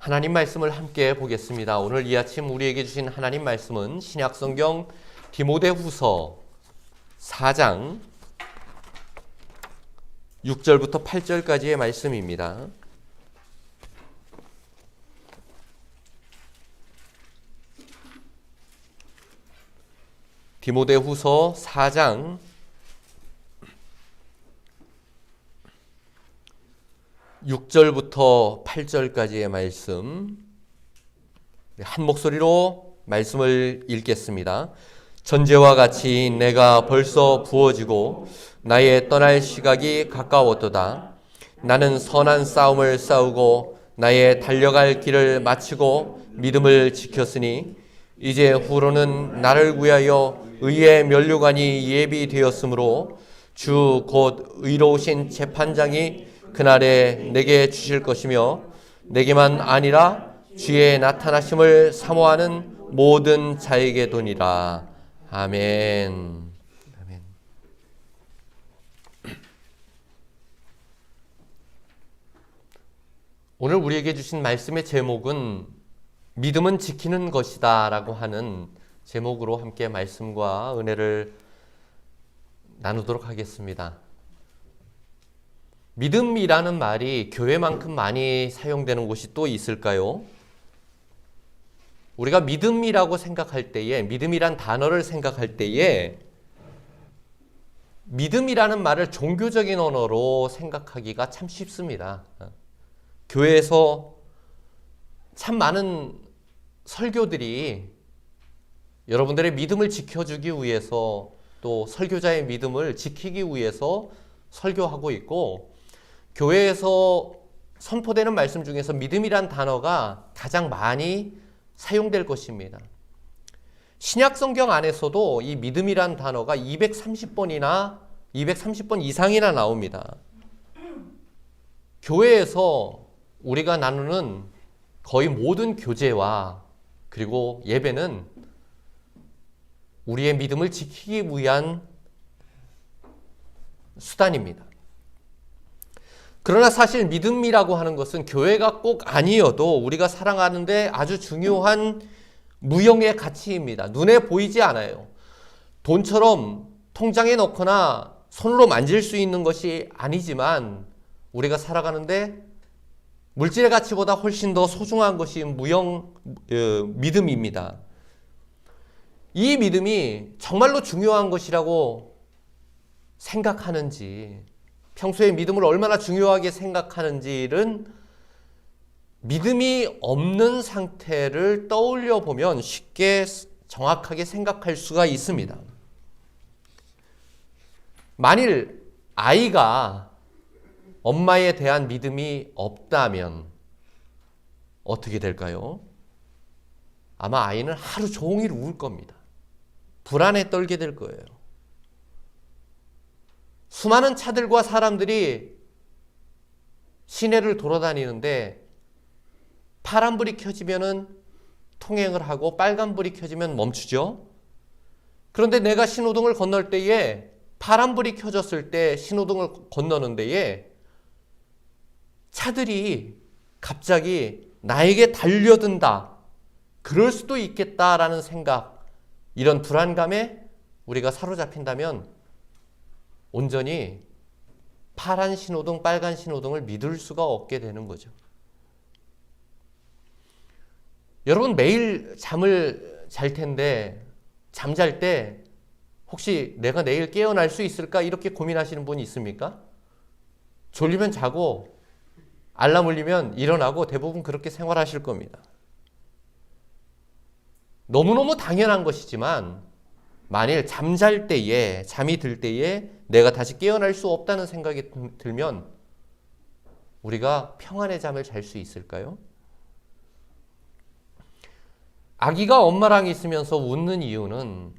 하나님 말씀을 함께 보겠습니다. 오늘 이 아침 우리에게 주신 하나님 말씀은 신약성경 디모데후서 4장 6절부터 8절까지의 말씀입니다. 디모데후서 4장 6절부터 8절까지의 말씀, 한 목소리로 말씀을 읽겠습니다. 전제와 같이 내가 벌써 부어지고 나의 떠날 시각이 가까웠도다. 나는 선한 싸움을 싸우고 나의 달려갈 길을 마치고 믿음을 지켰으니 이제 후로는 나를 위하여 의의 면류관이 예비되었으므로 주 곧 의로우신 재판장이 그날에 내게 주실 것이며 내게만 아니라 주의 나타나심을 사모하는 모든 자에게 도니라. 아멘. 아멘. 오늘 우리에게 주신 말씀의 제목은 믿음은 지키는 것이다 라고 하는 제목으로 함께 말씀과 은혜를 나누도록 하겠습니다. 믿음이라는 말이 교회만큼 많이 사용되는 곳이 또 있을까요? 우리가 믿음이라고 생각할 때에, 믿음이란 단어를 생각할 때에 믿음이라는 말을 종교적인 언어로 생각하기가 참 쉽습니다. 교회에서 참 많은 설교들이 여러분들의 믿음을 지켜주기 위해서, 또 설교자의 믿음을 지키기 위해서 설교하고 있고, 교회에서 선포되는 말씀 중에서 믿음이란 단어가 가장 많이 사용될 것입니다. 신약 성경 안에서도 이 믿음이란 단어가 230번 이상이나 나옵니다. 교회에서 우리가 나누는 거의 모든 교제와 그리고 예배는 우리의 믿음을 지키기 위한 수단입니다. 그러나 사실 믿음이라고 하는 것은 교회가 꼭 아니어도 우리가 살아가는데 아주 중요한 무형의 가치입니다. 눈에 보이지 않아요. 돈처럼 통장에 넣거나 손으로 만질 수 있는 것이 아니지만 우리가 살아가는데 물질의 가치보다 훨씬 더 소중한 것이 믿음입니다. 이 믿음이 정말로 중요한 것이라고 생각하는지, 평소에 믿음을 얼마나 중요하게 생각하는지는 믿음이 없는 상태를 떠올려 보면 쉽게 정확하게 생각할 수가 있습니다. 만일 아이가 엄마에 대한 믿음이 없다면 어떻게 될까요? 아마 아이는 하루 종일 울 겁니다. 불안에 떨게 될 거예요. 수많은 차들과 사람들이 시내를 돌아다니는데 파란불이 켜지면은 통행을 하고 빨간불이 켜지면 멈추죠. 그런데 내가 신호등을 건널 때에 파란불이 켜졌을 때 신호등을 건너는 데에 차들이 갑자기 나에게 달려든다, 그럴 수도 있겠다라는 생각, 이런 불안감에 우리가 사로잡힌다면 온전히 파란 신호등, 빨간 신호등을 믿을 수가 없게 되는 거죠. 여러분 매일 잠을 잘 텐데 잠잘 때 혹시 내가 내일 깨어날 수 있을까 이렇게 고민하시는 분이 있습니까? 졸리면 자고 알람 울리면 일어나고 대부분 그렇게 생활하실 겁니다. 너무너무 당연한 것이지만 만일 잠잘 때에, 잠이 들 때에 내가 다시 깨어날 수 없다는 생각이 들면 우리가 평안의 잠을 잘 수 있을까요? 아기가 엄마랑 있으면서 웃는 이유는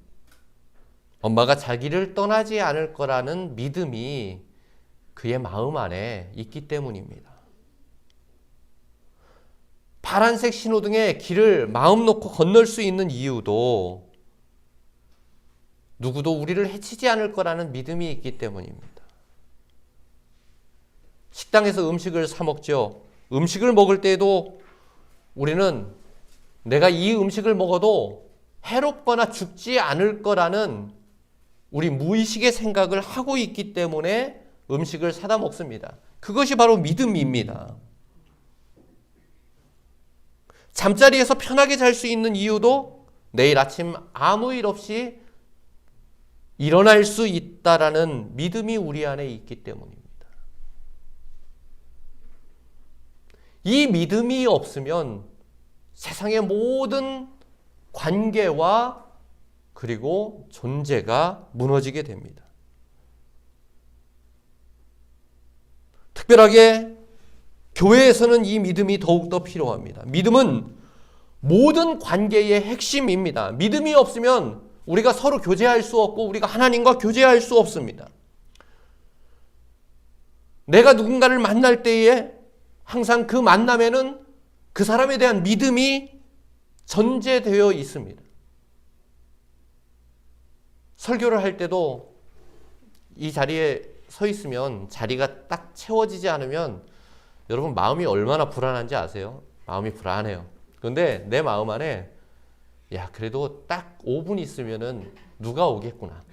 엄마가 자기를 떠나지 않을 거라는 믿음이 그의 마음 안에 있기 때문입니다. 파란색 신호등에 길을 마음 놓고 건널 수 있는 이유도 누구도 우리를 해치지 않을 거라는 믿음이 있기 때문입니다. 식당에서 음식을 사 먹죠. 음식을 먹을 때에도 우리는 내가 이 음식을 먹어도 해롭거나 죽지 않을 거라는 우리 무의식의 생각을 하고 있기 때문에 음식을 사다 먹습니다. 그것이 바로 믿음입니다. 잠자리에서 편하게 잘 수 있는 이유도 내일 아침 아무 일 없이 일어날 수 있다라는 믿음이 우리 안에 있기 때문입니다. 이 믿음이 없으면 세상의 모든 관계와 그리고 존재가 무너지게 됩니다. 특별하게 교회에서는 이 믿음이 더욱더 필요합니다. 믿음은 모든 관계의 핵심입니다. 믿음이 없으면 우리가 서로 교제할 수 없고 우리가 하나님과 교제할 수 없습니다. 내가 누군가를 만날 때에 항상 그 만남에는 그 사람에 대한 믿음이 전제되어 있습니다. 설교를 할 때도 이 자리에 서 있으면 자리가 딱 채워지지 않으면 여러분 마음이 얼마나 불안한지 아세요? 마음이 불안해요. 그런데 내 마음 안에 야 그래도 딱 5분 있으면은 누가 오겠구나.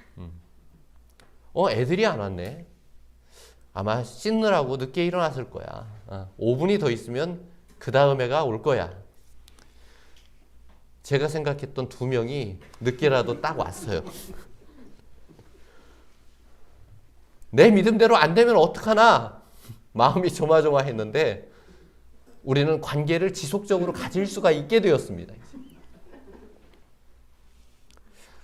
애들이 안 왔네. 아마 씻느라고 늦게 일어났을 거야. 5분이 더 있으면 그 다음 애가 올 거야. 제가 생각했던 2명이 늦게라도 딱 왔어요. 내 믿음대로 안 되면 어떡하나 마음이 조마조마했는데 우리는 관계를 지속적으로 가질 수가 있게 되었습니다.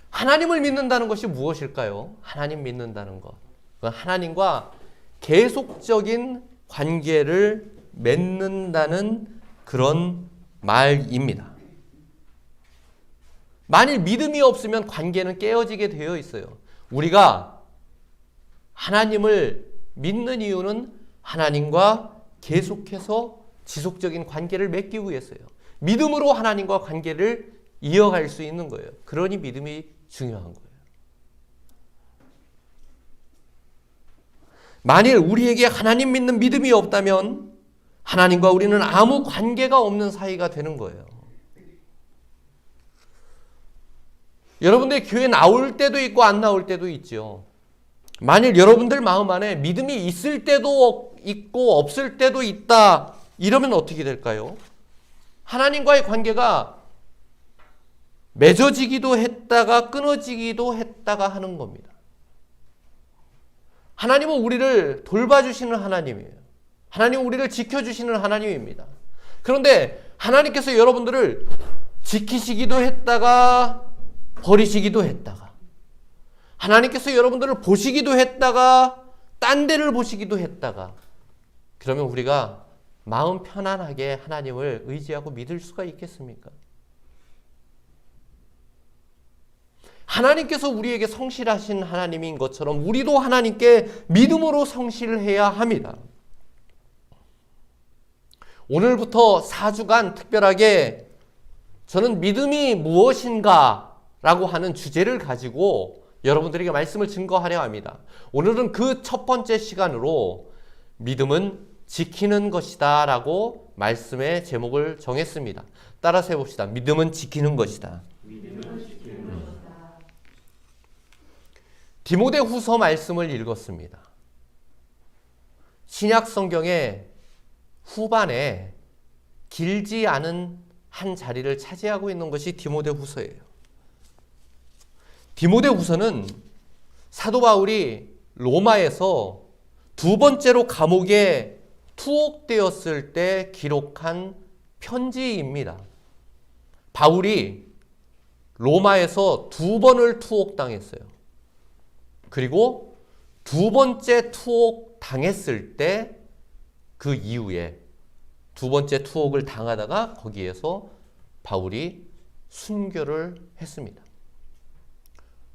하나님을 믿는다는 것이 무엇일까요? 하나님 믿는다는 것. 하나님과 계속적인 관계를 맺는다는 그런 말입니다. 만일 믿음이 없으면 관계는 깨어지게 되어 있어요. 우리가 하나님을 믿는 이유는 하나님과 계속해서 지속적인 관계를 맺기 위해서요. 믿음으로 하나님과 관계를 이어갈 수 있는 거예요. 그러니 믿음이 중요한 거예요. 만일 우리에게 하나님 믿는 믿음이 없다면 하나님과 우리는 아무 관계가 없는 사이가 되는 거예요. 여러분들 교회 나올 때도 있고 안 나올 때도 있죠. 만일 여러분들 마음 안에 믿음이 있을 때도 있고 없을 때도 있다 이러면 어떻게 될까요? 하나님과의 관계가 맺어지기도 했다가 끊어지기도 했다가 하는 겁니다. 하나님은 우리를 돌봐주시는 하나님이에요. 하나님은 우리를 지켜주시는 하나님입니다. 그런데 하나님께서 여러분들을 지키시기도 했다가 버리시기도 했다가 하나님께서 여러분들을 보시기도 했다가 딴 데를 보시기도 했다가 그러면 우리가 마음 편안하게 하나님을 의지하고 믿을 수가 있겠습니까? 하나님께서 우리에게 성실하신 하나님인 것처럼 우리도 하나님께 믿음으로 성실해야 합니다. 오늘부터 4주간 특별하게 저는 믿음이 무엇인가 라고 하는 주제를 가지고 여러분들에게 말씀을 증거하려 합니다. 오늘은 그 첫 번째 시간으로 믿음은 지키는 것이다 라고 말씀의 제목을 정했습니다. 따라서 해봅시다. 믿음은 지키는 것이다. 디모데후서 말씀을 읽었습니다. 신약 성경의 후반에 길지 않은 한 자리를 차지하고 있는 것이 디모데후서예요. 디모데후서는 사도 바울이 로마에서 2번째로 감옥에 투옥되었을 때 기록한 편지입니다. 바울이 로마에서 2번을 투옥당했어요. 그리고 2번째 투옥 당했을 때 그 이후에 2번째 투옥을 당하다가 거기에서 바울이 순교를 했습니다.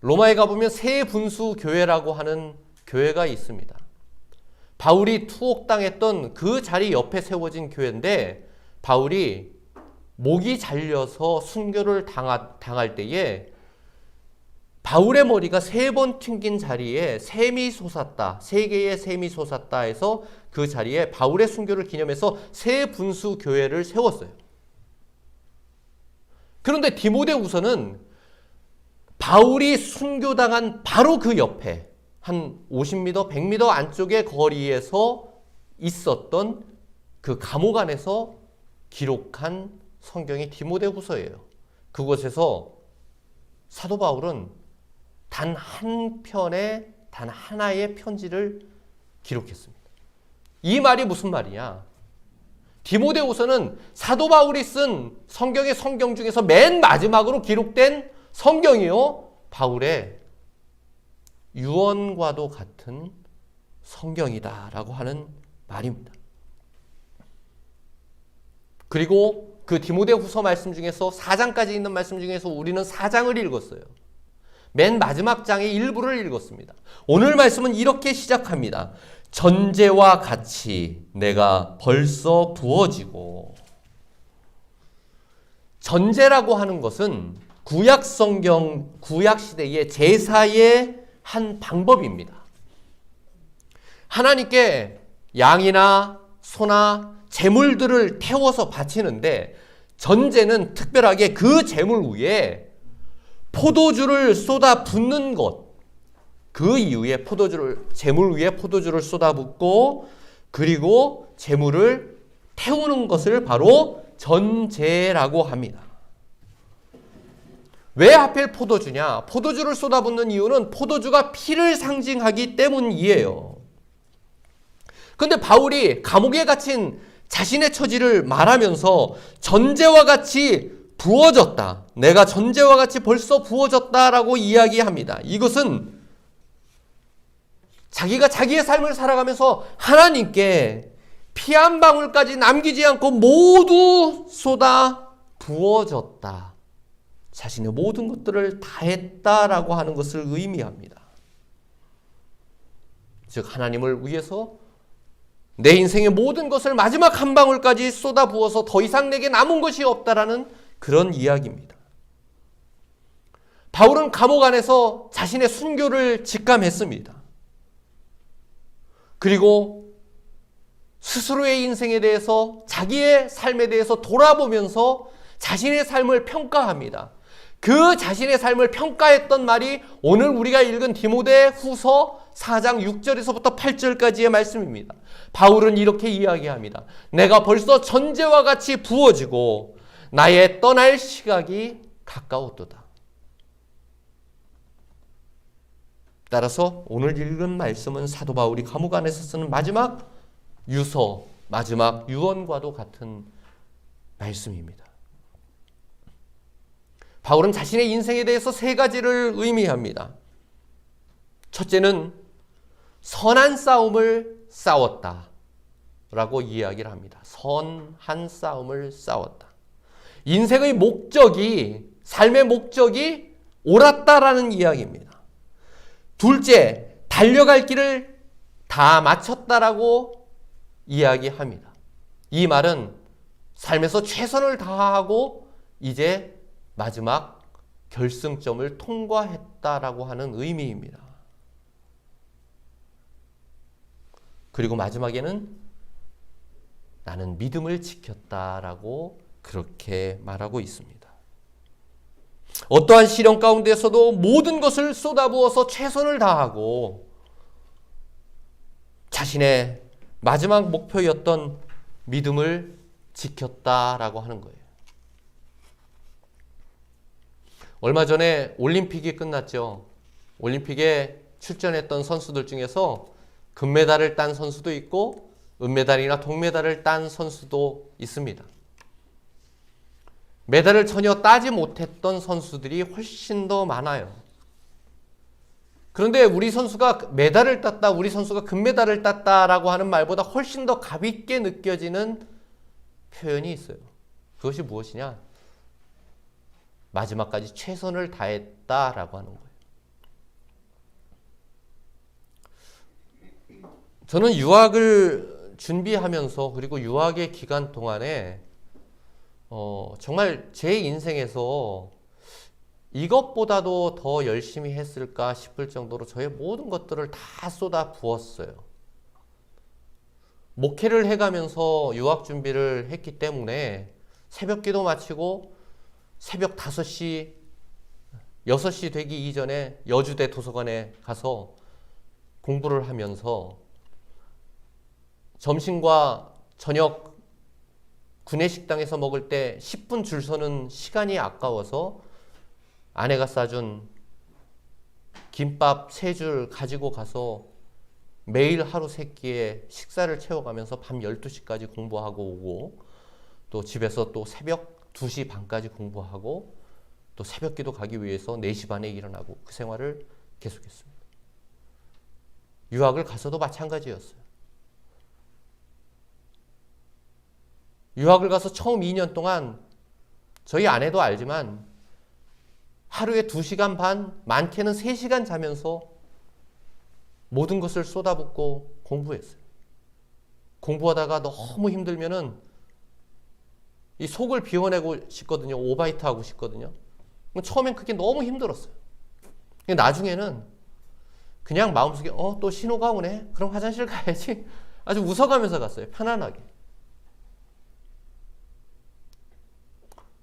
로마에 가보면 세 분수 교회라고 하는 교회가 있습니다. 바울이 투옥당했던 그 자리 옆에 세워진 교회인데 바울이 목이 잘려서 순교를 당할 때에 바울의 머리가 3번 튕긴 자리에 샘이 솟았다. 3개의 샘이 솟았다 해서 그 자리에 바울의 순교를 기념해서 세 분수 교회를 세웠어요. 그런데 디모데후서는 바울이 순교당한 바로 그 옆에 한 50m, 100m 안쪽의 거리에서 있었던 그 감옥 안에서 기록한 성경이 디모데후서예요. 그곳에서 사도 바울은 단 한 편의 단 하나의 편지를 기록했습니다. 이 말이 무슨 말이냐? 디모데후서는 사도 바울이 쓴 성경의 성경 중에서 맨 마지막으로 기록된 성경이요, 바울의 유언과도 같은 성경이다라고 하는 말입니다. 그리고 그 디모데후서 말씀 중에서 4장까지 있는 말씀 중에서 우리는 4장을 읽었어요. 맨 마지막 장의 일부를 읽었습니다. 오늘 말씀은 이렇게 시작합니다. 전제와 같이 내가 벌써 부어지고. 전제라고 하는 것은 구약 성경, 구약 시대의 제사의 한 방법입니다. 하나님께 양이나 소나 제물들을 태워서 바치는데, 전제는 특별하게 그 제물 위에 포도주를 쏟아 붓는 것, 그 이후에 제물 위에 포도주를 쏟아 붓고, 그리고 제물을 태우는 것을 바로 전제라고 합니다. 왜 하필 포도주냐? 포도주를 쏟아붓는 이유는 포도주가 피를 상징하기 때문이에요. 그런데 바울이 감옥에 갇힌 자신의 처지를 말하면서 전제와 같이 부어졌다, 내가 전제와 같이 벌써 부어졌다라고 이야기합니다. 이것은 자기가 자기의 삶을 살아가면서 하나님께 피 한 방울까지 남기지 않고 모두 쏟아 부어졌다, 자신의 모든 것들을 다했다라고 하는 것을 의미합니다. 즉 하나님을 위해서 내 인생의 모든 것을 마지막 한 방울까지 쏟아 부어서 더 이상 내게 남은 것이 없다라는 그런 이야기입니다. 바울은 감옥 안에서 자신의 순교를 직감했습니다. 그리고 스스로의 인생에 대해서, 자기의 삶에 대해서 돌아보면서 자신의 삶을 평가합니다. 그 자신의 삶을 평가했던 말이 오늘 우리가 읽은 디모데후서 4장 6절에서부터 8절까지의 말씀입니다. 바울은 이렇게 이야기합니다. 내가 벌써 전제와 같이 부어지고 나의 떠날 시각이 가까웠도다. 따라서 오늘 읽은 말씀은 사도 바울이 감옥 안에서 쓰는 마지막 유서, 마지막 유언과도 같은 말씀입니다. 바울은 자신의 인생에 대해서 세 가지를 의미합니다. 첫째는 선한 싸움을 싸웠다 라고 이야기를 합니다. 선한 싸움을 싸웠다. 인생의 목적이, 삶의 목적이 옳았다라는 이야기입니다. 둘째, 달려갈 길을 다 마쳤다라고 이야기합니다. 이 말은 삶에서 최선을 다하고 이제 마지막 결승점을 통과했다라고 하는 의미입니다. 그리고 마지막에는 나는 믿음을 지켰다라고 그렇게 말하고 있습니다. 어떠한 시련 가운데서도 모든 것을 쏟아부어서 최선을 다하고 자신의 마지막 목표였던 믿음을 지켰다라고 하는 거예요. 얼마 전에 올림픽이 끝났죠. 올림픽에 출전했던 선수들 중에서 금메달을 딴 선수도 있고 은메달이나 동메달을 딴 선수도 있습니다. 메달을 전혀 따지 못했던 선수들이 훨씬 더 많아요. 그런데 우리 선수가 메달을 땄다, 우리 선수가 금메달을 땄다라고 하는 말보다 훨씬 더 가볍게 느껴지는 표현이 있어요. 그것이 무엇이냐? 마지막까지 최선을 다했다라고 하는 거예요. 저는 유학을 준비하면서, 그리고 유학의 기간 동안에 정말 제 인생에서 이것보다도 더 열심히 했을까 싶을 정도로 저의 모든 것들을 다 쏟아 부었어요. 목회를 해가면서 유학 준비를 했기 때문에 새벽 기도 마치고 새벽 5시, 6시 되기 이전에 여주대 도서관에 가서 공부를 하면서 점심과 저녁 구내식당에서 먹을 때 10분 줄 서는 시간이 아까워서 아내가 싸준 김밥 3줄 가지고 가서 매일 하루 3끼에 식사를 채워가면서 밤 12시까지 공부하고 오고, 또 집에서 또 새벽 2시 반까지 공부하고, 또 새벽 기도 가기 위해서 4시 반에 일어나고, 그 생활을 계속했습니다. 유학을 가서도 마찬가지였어요. 유학을 가서 처음 2년 동안 저희 아내도 알지만 하루에 2시간 반, 많게는 3시간 자면서 모든 것을 쏟아붓고 공부했어요. 공부하다가 너무 힘들면은 이 속을 비워내고 싶거든요. 오바이트 하고 싶거든요. 처음엔 그게 너무 힘들었어요. 나중에는 그냥 마음속에 또 신호가 오네. 그럼 화장실 가야지. 아주 웃어가면서 갔어요. 편안하게.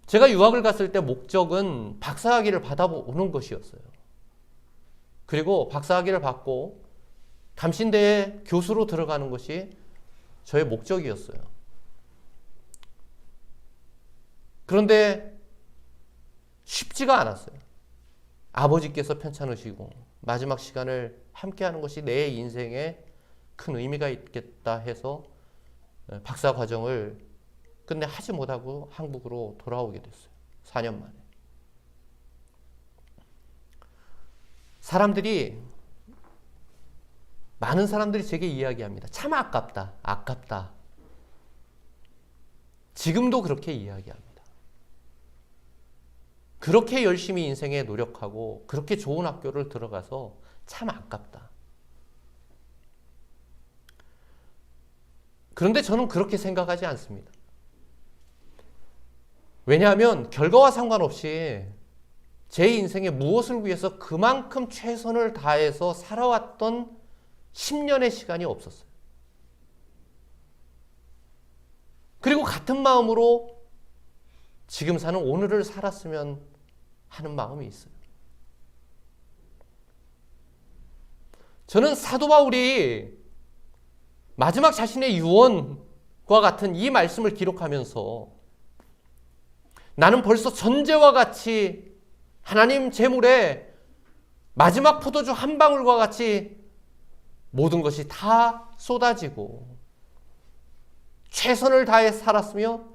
제가 유학을 갔을 때 목적은 박사학위를 받아보는 것이었어요. 그리고 박사학위를 받고 감신대에 교수로 들어가는 것이 저의 목적이었어요. 그런데 쉽지가 않았어요. 아버지께서 편찮으시고 마지막 시간을 함께하는 것이 내 인생에 큰 의미가 있겠다 해서 박사 과정을 끝내 하지 못하고 한국으로 돌아오게 됐어요. 4년 만에. 많은 사람들이 제게 이야기합니다. 참 아깝다. 아깝다. 지금도 그렇게 이야기합니다. 그렇게 열심히 인생에 노력하고 그렇게 좋은 학교를 들어가서 참 아깝다. 그런데 저는 그렇게 생각하지 않습니다. 왜냐하면 결과와 상관없이 제 인생에 무엇을 위해서 그만큼 최선을 다해서 살아왔던 10년의 시간이 없었어요. 그리고 같은 마음으로 지금 사는 오늘을 살았으면 하는 마음이 있어요. 저는 사도 바울이 마지막 자신의 유언과 같은 이 말씀을 기록하면서 나는 벌써 전제와 같이 하나님 제물에 마지막 포도주 한 방울과 같이 모든 것이 다 쏟아지고 최선을 다해 살았으며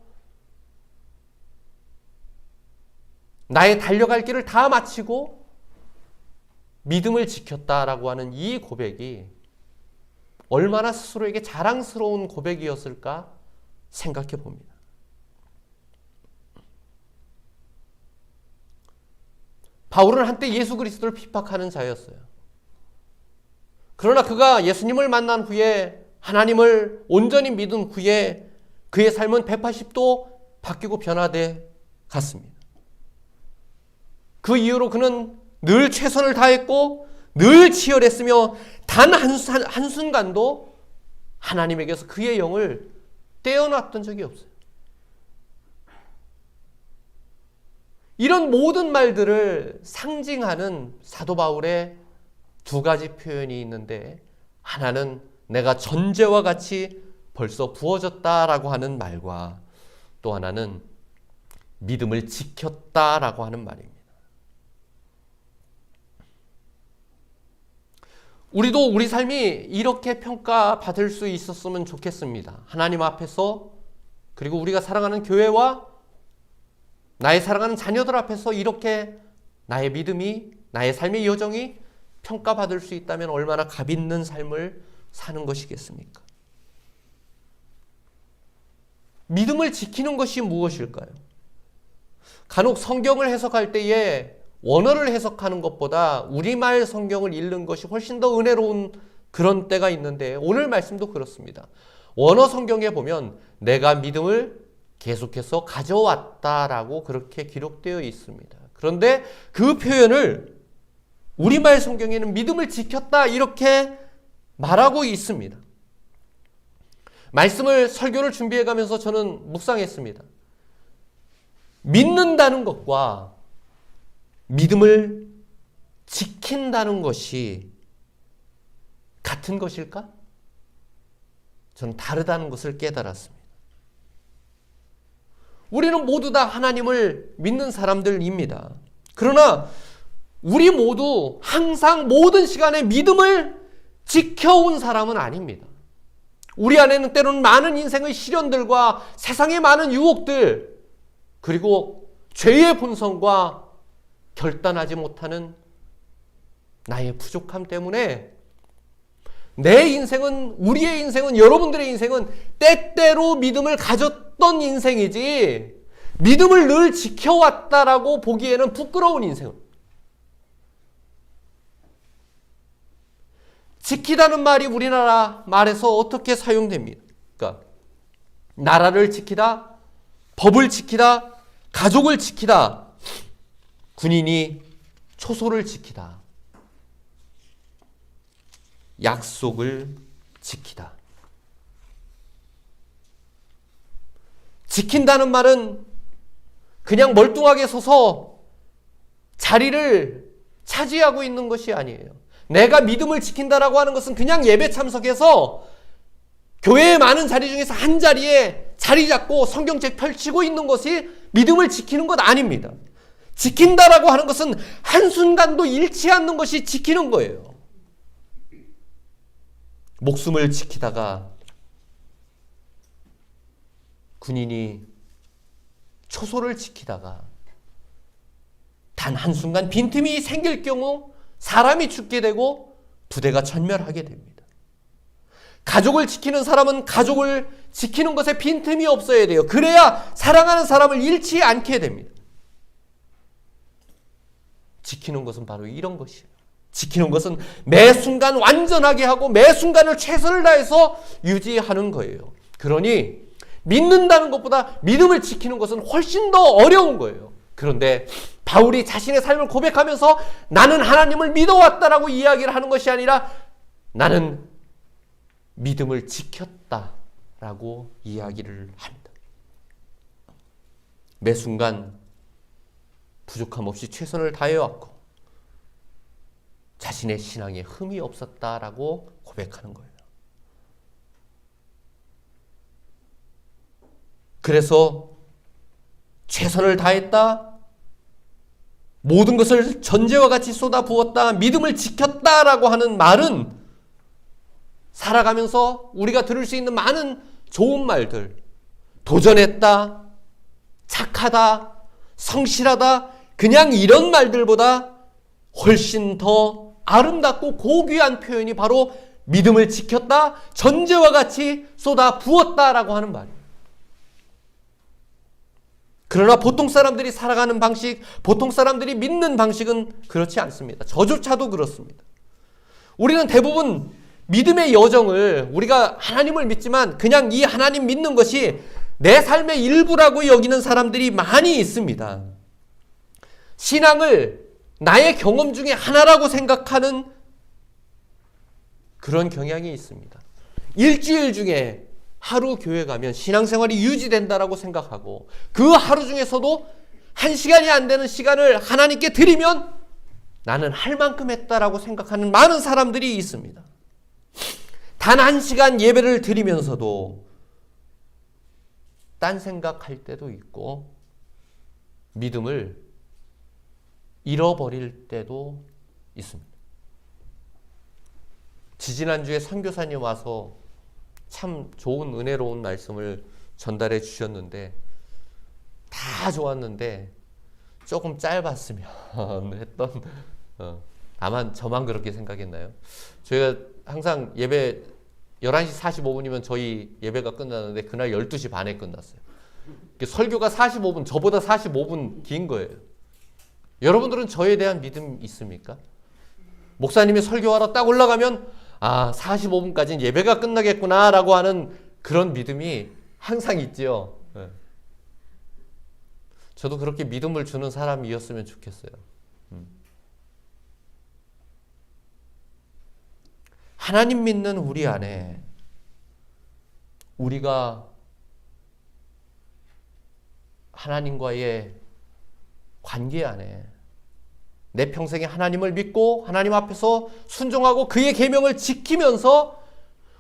나의 달려갈 길을 다 마치고 믿음을 지켰다라고 하는 이 고백이 얼마나 스스로에게 자랑스러운 고백이었을까 생각해 봅니다. 바울은 한때 예수 그리스도를 핍박하는 자였어요. 그러나 그가 예수님을 만난 후에 하나님을 온전히 믿은 후에 그의 삶은 180도 바뀌고 변화돼 갔습니다. 그 이후로 그는 늘 최선을 다했고 늘 치열했으며 단 한순간도 하나님에게서 그의 영을 떼어놨던 적이 없어요. 이런 모든 말들을 상징하는 사도 바울의 2가지 표현이 있는데, 하나는 내가 전제와 같이 벌써 부어졌다라고 하는 말과 또 하나는 믿음을 지켰다라고 하는 말입니다. 우리도 우리 삶이 이렇게 평가받을 수 있었으면 좋겠습니다. 하나님 앞에서, 그리고 우리가 사랑하는 교회와 나의 사랑하는 자녀들 앞에서 이렇게 나의 믿음이, 나의 삶의 여정이 평가받을 수 있다면 얼마나 값 있는 삶을 사는 것이겠습니까? 믿음을 지키는 것이 무엇일까요? 간혹 성경을 해석할 때에 원어를 해석하는 것보다 우리말 성경을 읽는 것이 훨씬 더 은혜로운 그런 때가 있는데, 오늘 말씀도 그렇습니다. 원어 성경에 보면 내가 믿음을 계속해서 가져왔다라고 그렇게 기록되어 있습니다. 그런데 그 표현을 우리말 성경에는 믿음을 지켰다 이렇게 말하고 있습니다. 말씀을 설교를 준비해 가면서 저는 묵상했습니다. 믿는다는 것과 믿음을 지킨다는 것이 같은 것일까? 저는 다르다는 것을 깨달았습니다. 우리는 모두 다 하나님을 믿는 사람들입니다. 그러나 우리 모두 항상 모든 시간에 믿음을 지켜온 사람은 아닙니다. 우리 안에는 때로는 많은 인생의 시련들과 세상의 많은 유혹들, 그리고 죄의 본성과 결단하지 못하는 나의 부족함 때문에 내 인생은, 우리의 인생은, 여러분들의 인생은 때때로 믿음을 가졌던 인생이지 믿음을 늘 지켜왔다라고 보기에는 부끄러운 인생은. 지키다는 말이 우리나라 말에서 어떻게 사용됩니까? 그러니까 나라를 지키다, 법을 지키다, 가족을 지키다, 군인이 초소를 지키다, 약속을 지키다. 지킨다는 말은 그냥 멀뚱하게 서서 자리를 차지하고 있는 것이 아니에요. 내가 믿음을 지킨다라고 하는 것은 그냥 예배 참석해서 교회의 많은 자리 중에서 한 자리에 자리 잡고 성경책 펼치고 있는 것이 믿음을 지키는 것 아닙니다. 지킨다라고 하는 것은 한순간도 잃지 않는 것이 지키는 거예요. 목숨을 지키다가 군인이 초소를 지키다가 단 한순간 빈틈이 생길 경우 사람이 죽게 되고 부대가 전멸하게 됩니다. 가족을 지키는 사람은 가족을 지키는 것에 빈틈이 없어야 돼요. 그래야 사랑하는 사람을 잃지 않게 됩니다. 지키는 것은 바로 이런 것이에요. 지키는 것은 매 순간 완전하게 하고 매 순간을 최선을 다해서 유지하는 거예요. 그러니 믿는다는 것보다 믿음을 지키는 것은 훨씬 더 어려운 거예요. 그런데 바울이 자신의 삶을 고백하면서 나는 하나님을 믿어왔다라고 이야기를 하는 것이 아니라 나는 믿음을 지켰다라고 이야기를 합니다. 매 순간 부족함 없이 최선을 다해왔고 자신의 신앙에 흠이 없었다라고 고백하는 거예요. 그래서 최선을 다했다, 모든 것을 전제와 같이 쏟아부었다, 믿음을 지켰다라고 하는 말은 살아가면서 우리가 들을 수 있는 많은 좋은 말들, 도전했다, 착하다, 성실하다, 그냥 이런 말들보다 훨씬 더 아름답고 고귀한 표현이 바로 믿음을 지켰다, 전제와 같이 쏟아부었다라고 하는 말이에요. 그러나 보통 사람들이 살아가는 방식, 보통 사람들이 믿는 방식은 그렇지 않습니다. 저조차도 그렇습니다. 우리는 대부분 믿음의 여정을, 우리가 하나님을 믿지만 그냥 이 하나님 믿는 것이 내 삶의 일부라고 여기는 사람들이 많이 있습니다. 신앙을 나의 경험 중에 하나라고 생각하는 그런 경향이 있습니다. 일주일 중에 하루 교회 가면 신앙생활이 유지된다라고 생각하고 그 하루 중에서도 1시간이 안 되는 시간을 하나님께 드리면 나는 할 만큼 했다라고 생각하는 많은 사람들이 있습니다. 단 1시간 예배를 드리면서도 딴 생각할 때도 있고 믿음을 잃어버릴 때도 있습니다. 지지난주에 선교사님 와서 참 좋은 은혜로운 말씀을 전달해 주셨는데 다 좋았는데 조금 짧았으면 했던 다만 저만 그렇게 생각했나요? 저희가 항상 예배 11시 45분이면 저희 예배가 끝나는데 그날 12시 반에 끝났어요. 설교가 45분, 저보다 45분 긴 거예요. 여러분들은 저에 대한 믿음 있습니까? 목사님이 설교하러 딱 올라가면 45분까지는 예배가 끝나겠구나 라고 하는 그런 믿음이 항상 있죠. 네. 저도 그렇게 믿음을 주는 사람이었으면 좋겠어요. 하나님 믿는 우리 안에 우리가 하나님과의 관계 안에 내 평생에 하나님을 믿고 하나님 앞에서 순종하고 그의 계명을 지키면서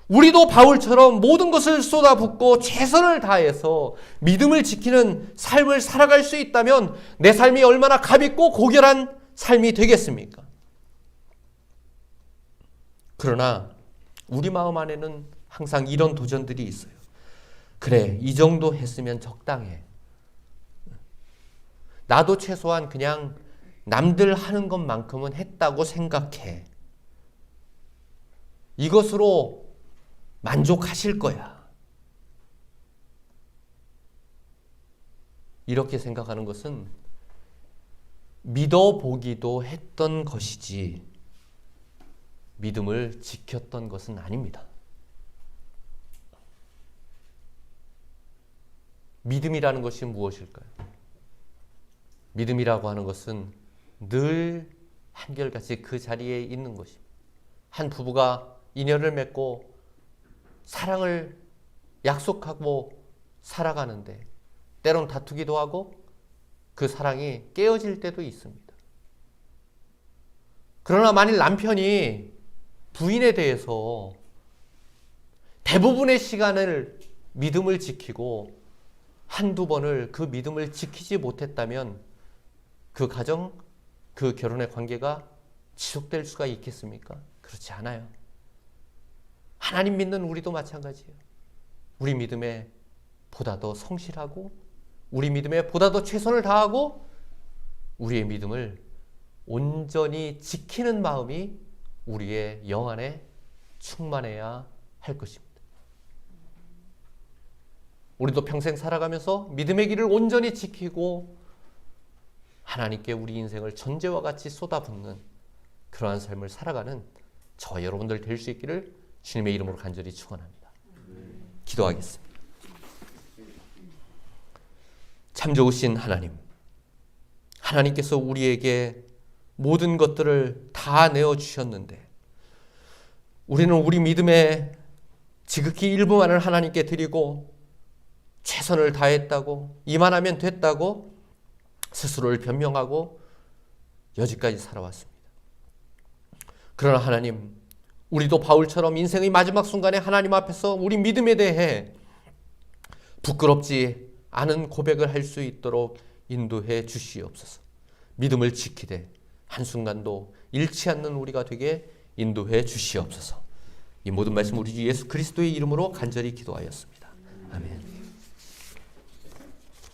우리도 바울처럼 모든 것을 쏟아붓고 최선을 다해서 믿음을 지키는 삶을 살아갈 수 있다면 내 삶이 얼마나 값있고 고결한 삶이 되겠습니까? 그러나 우리 마음 안에는 항상 이런 도전들이 있어요. 그래, 이 정도 했으면 적당해. 나도 최소한 그냥 남들 하는 것만큼은 했다고 생각해. 이것으로 만족하실 거야. 이렇게 생각하는 것은 믿어보기도 했던 것이지 믿음을 지켰던 것은 아닙니다. 믿음이라는 것이 무엇일까요? 믿음이라고 하는 것은 늘 한결같이 그 자리에 있는 것입니다. 한 부부가 인연을 맺고 사랑을 약속하고 살아가는데 때론 다투기도 하고 그 사랑이 깨어질 때도 있습니다. 그러나 만일 남편이 부인에 대해서 대부분의 시간을 믿음을 지키고 한두 번을 그 믿음을 지키지 못했다면 그 가정, 그 결혼의 관계가 지속될 수가 있겠습니까? 그렇지 않아요. 하나님 믿는 우리도 마찬가지예요. 우리 믿음에 보다 더 성실하고 우리 믿음에 보다 더 최선을 다하고 우리의 믿음을 온전히 지키는 마음이 우리의 영 안에 충만해야 할 것입니다. 우리도 평생 살아가면서 믿음의 길을 온전히 지키고 하나님께 우리 인생을 전제와 같이 쏟아붓는 그러한 삶을 살아가는 저와 여러분들 될 수 있기를 주님의 이름으로 간절히 축원합니다. 기도하겠습니다. 참 좋으신 하나님, 하나님께서 우리에게 모든 것들을 다 내어주셨는데 우리는 우리 믿음의 지극히 일부만을 하나님께 드리고 최선을 다했다고, 이만하면 됐다고 스스로를 변명하고 여지까지 살아왔습니다. 그러나 하나님, 우리도 바울처럼 인생의 마지막 순간에 하나님 앞에서 우리 믿음에 대해 부끄럽지 않은 고백을 할 수 있도록 인도해 주시옵소서. 믿음을 지키되 한순간도 잃지 않는 우리가 되게 인도해 주시옵소서. 이 모든 말씀 우리 주 예수 그리스도의 이름으로 간절히 기도하였습니다. 아멘.